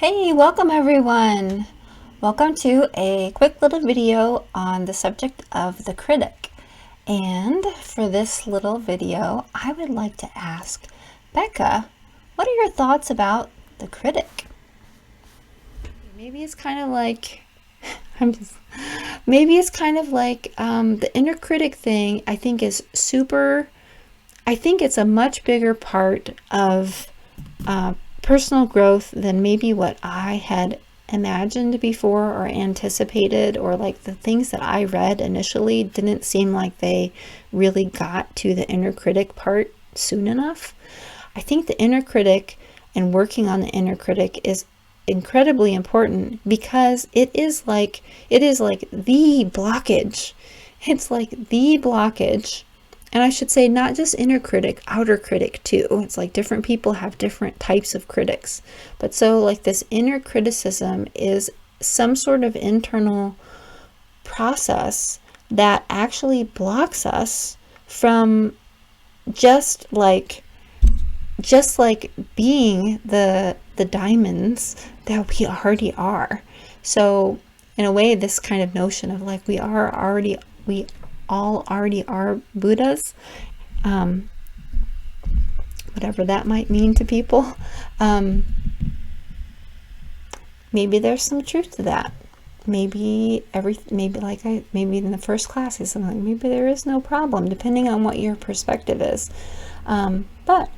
Hey, welcome everyone! Welcome to a quick little video on the subject of the critic. And for this little video, I would like to ask Becca, what are your thoughts about the critic? Maybe it's kind of like, maybe it's kind of like the inner critic thing. I think it's a much bigger part of personal growth than maybe what I had imagined before or anticipated, or like the things that I read initially didn't seem like they really got to the inner critic part soon enough. I think the inner critic and working on the inner critic is incredibly important because it is like the blockage. It's like the blockage. And I should say not just inner critic, outer critic too. It's like different people have different types of critics. But so like this inner criticism is some sort of internal process that actually blocks us from just like being the diamonds that we already are. So in a way, this kind of notion of like we all already are Buddhas, whatever that might mean to people. Maybe there's some truth to that. Maybe in the first class is something like, maybe there is no problem, depending on what your perspective is. But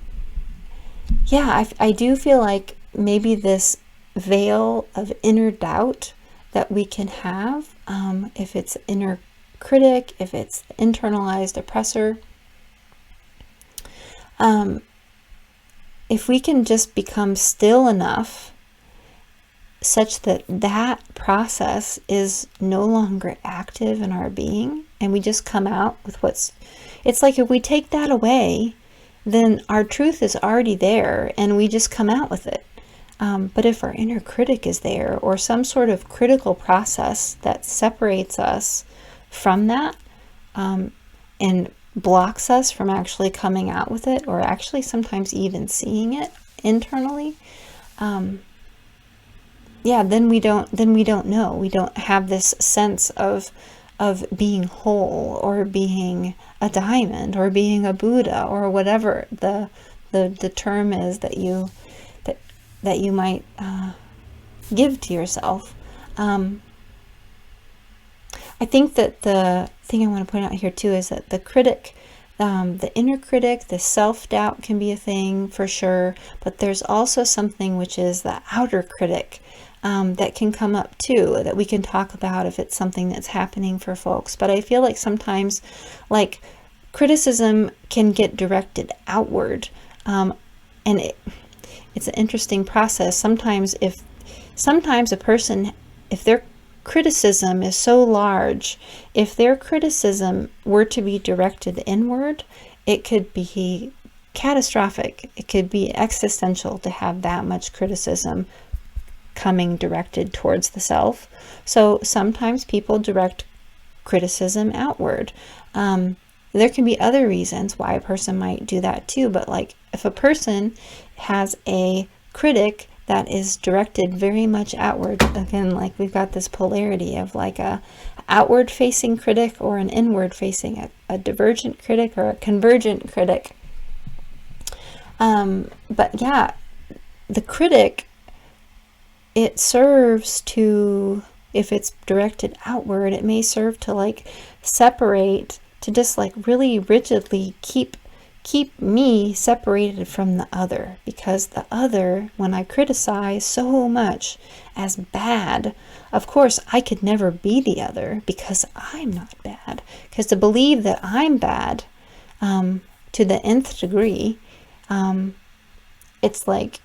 yeah, I do feel like maybe this veil of inner doubt that we can have, if it's inner critic, if it's internalized oppressor, if we can just become still enough such that that process is no longer active in our being, and we just come out with it's like if we take that away, then our truth is already there and we just come out with it. But if our inner critic is there, or some sort of critical process that separates us from that, and blocks us from actually coming out with it, or actually sometimes even seeing it internally, then we don't know. We don't have this sense of being whole, or being a diamond, or being a Buddha, or whatever the term is that you might give to yourself. I think that the thing I want to point out here too is that the critic, the inner critic, the self-doubt can be a thing for sure, but there's also something which is the outer critic, that can come up too, that we can talk about if it's something that's happening for folks. But I feel like sometimes like criticism can get directed outward, and it's an interesting process. Sometimes a person, if their criticism is so large, if their criticism were to be directed inward, it could be catastrophic. It could be existential to have that much criticism coming directed towards the self. So sometimes people direct criticism outward. There can be other reasons why a person might do that too, but like if a person has a critic that is directed very much outward, again, like we've got this polarity of like a outward facing critic or an inward facing, a divergent critic or a convergent critic. But yeah, the critic, it serves to, if it's directed outward, it may serve to like separate, to just like really rigidly keep me separated from the other, because the other, when I criticize so much as bad, of course I could never be the other because I'm not bad. Because to believe that I'm bad, to the nth degree, it's like,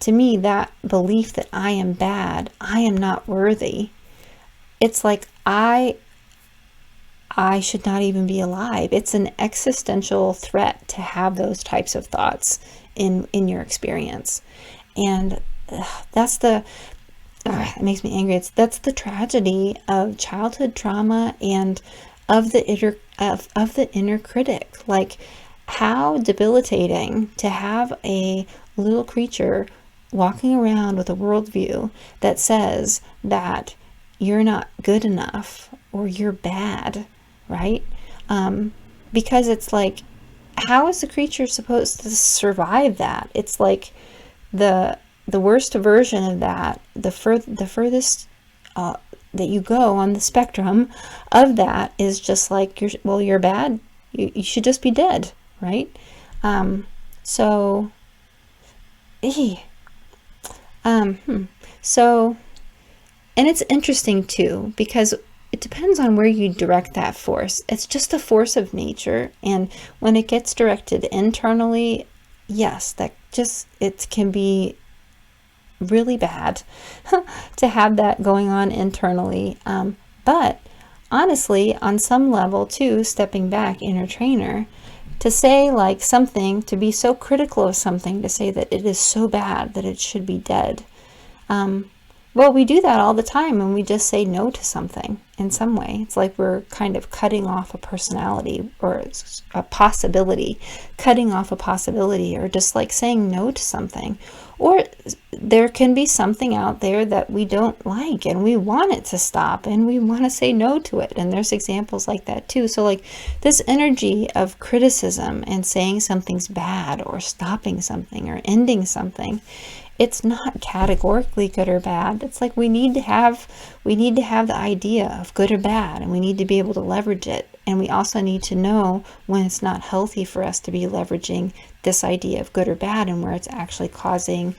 to me, that belief that I am bad, I am not worthy, it's like I should not even be alive. It's an existential threat to have those types of thoughts in your experience. And that's it makes me angry. That's the tragedy of childhood trauma and of the inner critic. Like, how debilitating to have a little creature walking around with a worldview that says that you're not good enough or you're bad, right? Because it's like, how is the creature supposed to survive that? It's like the worst version of that, the furthest that you go on the spectrum of that is just like, you're bad. You should just be dead, right? So, so, and it's interesting too, because it depends on where you direct that force. It's just a force of nature. And when it gets directed internally, yes, it can be really bad to have that going on internally. But honestly, on some level too, stepping back, inner trainer, to say like something, to be so critical of something, to say that it is so bad that it should be dead. Well, we do that all the time when we just say no to something in some way. It's like we're kind of cutting off a personality or a possibility, cutting off a possibility, or just like saying no to something. Or there can be something out there that we don't like and we want it to stop and we want to say no to it. And there's examples like that too. So like this energy of criticism and saying something's bad or stopping something or ending something, it's not categorically good or bad. It's like we need to have the idea of good or bad, and we need to be able to leverage it. And we also need to know when it's not healthy for us to be leveraging this idea of good or bad, and where it's actually causing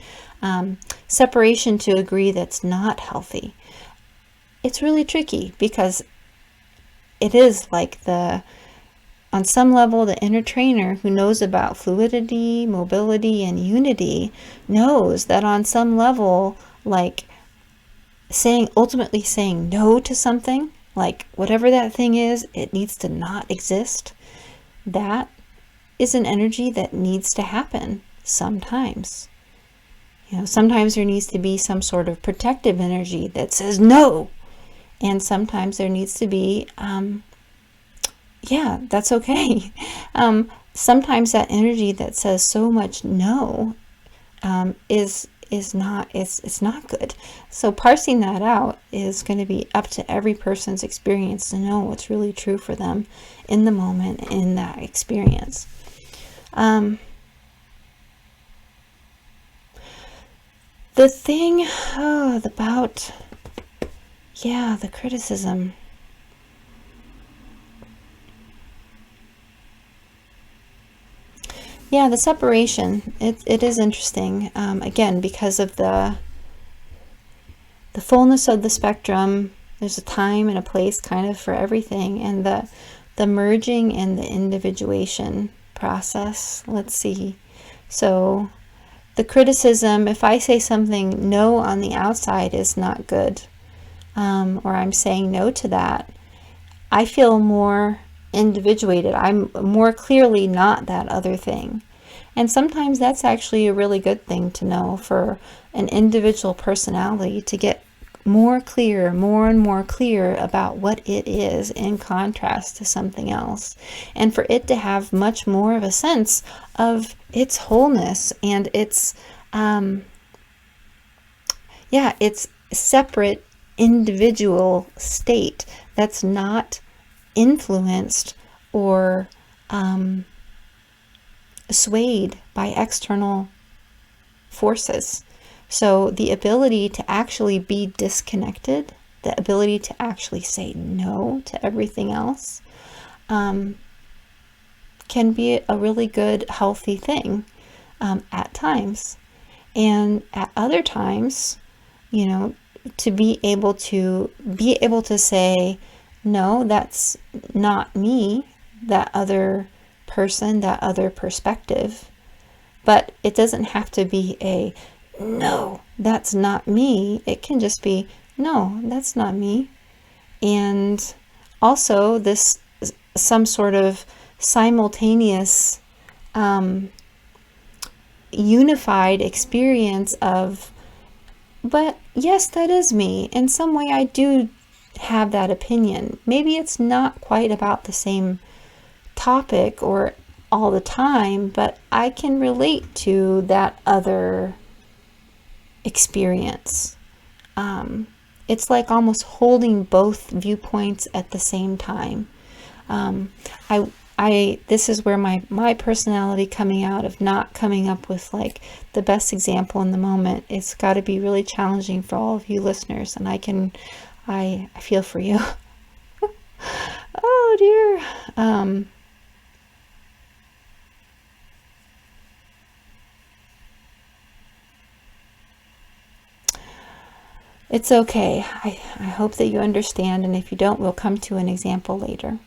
separation to a degree that's not healthy. It's really tricky because it is like on some level, the inner trainer who knows about fluidity, mobility, and unity knows that on some level, like ultimately saying no to something, like whatever that thing is, it needs to not exist. That is an energy that needs to happen sometimes. Sometimes there needs to be some sort of protective energy that says no. And sometimes there needs to be yeah, that's okay. Sometimes that energy that says so much no is not, it's not good. So parsing that out is going to be up to every person's experience to know what's really true for them in the moment, in that experience. The thing about, the criticism. Yeah, the separation, it is interesting, again, because of the fullness of the spectrum. There's a time and a place kind of for everything, and the merging and the individuation process. Let's see. So the criticism, if I say something no on the outside is not good, or I'm saying no to that, I feel more individuated. I'm more clearly not that other thing. And sometimes that's actually a really good thing to know for an individual personality, to get more and more clear about what it is in contrast to something else, and for it to have much more of a sense of its wholeness and its its separate individual state that's not influenced or swayed by external forces. So the ability to actually be disconnected, the ability to actually say no to everything else, can be a really good, healthy thing at times. And at other times, to be able to say, no, that's not me, that other person, that other perspective. But it doesn't have to be a, no, that's not me. It can just be, no, that's not me. And also this, some sort of simultaneous unified experience of, but yes, that is me. In some way I do have that opinion. Maybe it's not quite about the same topic or all the time, but I can relate to that other experience. It's like almost holding both viewpoints at the same time. This is where my personality coming out of not coming up with like the best example in the moment. It's got to be really challenging for all of you listeners, and I feel for you. Oh dear. It's okay. I hope that you understand, and if you don't, we'll come to an example later.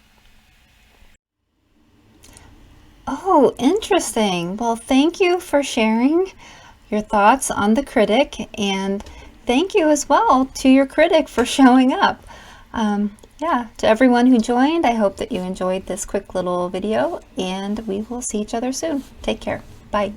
Oh, interesting. Well, thank you for sharing your thoughts on the critic, and thank you as well to your critic for showing up. Yeah, to everyone who joined, I hope that you enjoyed this quick little video, and we will see each other soon. Take care. Bye.